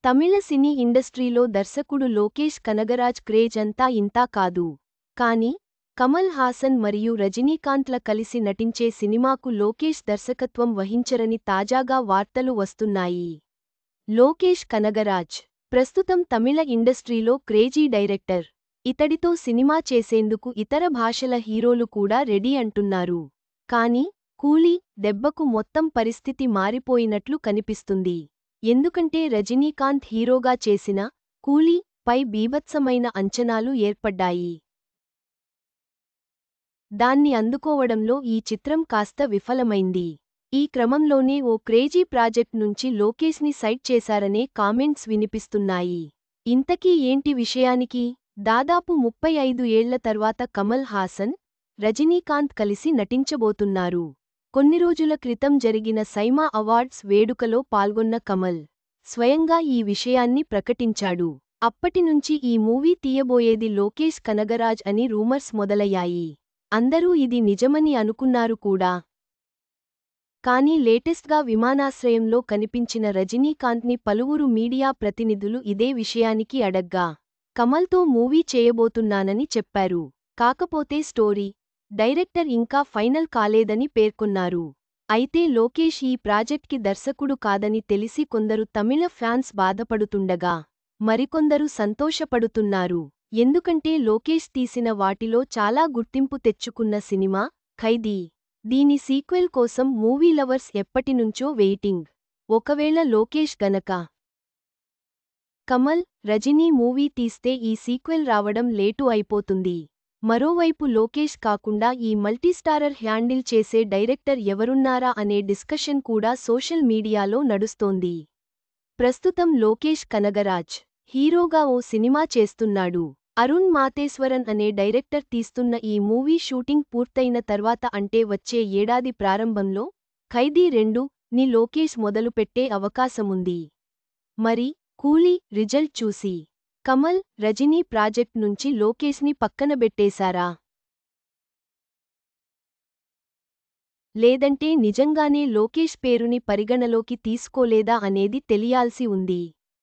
తమిళ సినీ ఇండస్ట్రీలో దర్శకుడు లోకేష్ కనగరాజ్ క్రేజ్ అంతా ఇంతా కాదు. కానీ, కమల్ హాసన్ మరియు రజనీకాంత్ల కలిసి నటించే సినిమాకు లోకేష్ దర్శకత్వం వహించరని తాజాగా వార్తలు వస్తున్నాయి. లోకేష్ కనగరాజ్ ప్రస్తుతం తమిళ ఇండస్ట్రీలో క్రేజీ డైరెక్టర్. ఇతడితో సినిమా చేసేందుకు ఇతర భాషల హీరోలు కూడా రెడీ అంటున్నారు. కానీ, కూలీ దెబ్బకు మొత్తం పరిస్థితి మారిపోయినట్లు కనిపిస్తుంది. ఎందుకంటే రజనీకాంత్ హీరోగా చేసిన కూలీ పై బీభత్సమైన అంచనాలు ఏర్పడ్డాయి. దాన్ని అందుకోవడంలో ఈ చిత్రం కాస్త విఫలమైంది. ఈ క్రమంలోనే ఓ క్రేజీ ప్రాజెక్ట్ నుంచి లోకేష్ని సైడ్ చేశారనే కామెంట్స్ వినిపిస్తున్నాయి. ఇంతకీ ఏంటి విషయానికి? దాదాపు 35 ఏళ్ల తర్వాత కమల్ హాసన్, రజనీకాంత్ కలిసి నటించబోతున్నారు. కొన్ని రోజుల క్రితం జరిగిన సైమా అవార్డ్స్ వేడుకలో పాల్గొన్న కమల్ స్వయంగా ఈ విషయాన్ని ప్రకటించాడు. అప్పటినుంచి ఈ మూవీ తీయబోయేది లోకేష్ కనగరాజ్ అని రూమర్స్ మొదలయ్యాయి. అందరూ ఇది నిజమని అనుకున్నారు కూడా. కానీ లేటెస్ట్గా విమానాశ్రయంలో కనిపించిన రజనీకాంత్ని పలువురు మీడియా ప్రతినిధులు ఇదే విషయానికి అడగ్గా, కమల్తో మూవీ చేయబోతున్నానని చెప్పారు. కాకపోతే స్టోరీ, డైరెక్టర్ ఇంకా ఫైనల్ కాలేదని పేర్కొన్నారు. అయితే లోకేష్ ఈ ప్రాజెక్ట్కి దర్శకుడు కాదని తెలిసి కొందరు తమిళ ఫ్యాన్స్ బాధపడుతుండగా, మరికొందరు సంతోషపడుతున్నారు. ఎందుకంటే లోకేష్ తీసిన వాటిలో చాలా గుర్తింపు తెచ్చుకున్న సినిమా ఖైదీ. దీని సీక్వెల్ కోసం మూవీ లవర్స్ ఎప్పటినుంచో వెయిటింగ్. ఒకవేళ లోకేష్ గనక కమల్, రజనీ మూవీ తీస్తే ఈ సీక్వెల్ రావడం లేటు అయిపోతుంది. మరోవైపు లోకేష్ కాకుండా ఈ మల్టీస్టారర్ హ్యాండిల్ చేసే డైరెక్టర్ ఎవరున్నారా అనే డిస్కషన్ కూడా సోషల్ మీడియాలో నడుస్తోంది. ప్రస్తుతం లోకేష్ కనగరాజ్ హీరోగా ఓ సినిమా చేస్తున్నాడు. అరుణ్ మాతేశ్వరన్ అనే డైరెక్టర్ తీస్తున్న ఈ మూవీ షూటింగ్ పూర్తయిన తర్వాత అంటే వచ్చే ఏడాది ప్రారంభంలో ఖైదీ 2ని లోకేష్ మొదలుపెట్టే అవకాశముంది. మరి, కూలీ రిజల్ట్ చూసి కమల్, రజనీ ప్రాజెక్ట్ నుంచి లోకేష్ని పక్కనబెట్టేశారా? లేదంటే నిజంగానే లోకేష్ పేరుని పరిగణలోకి తీసుకోలేదా అనేది తెలియాల్సి ఉంది.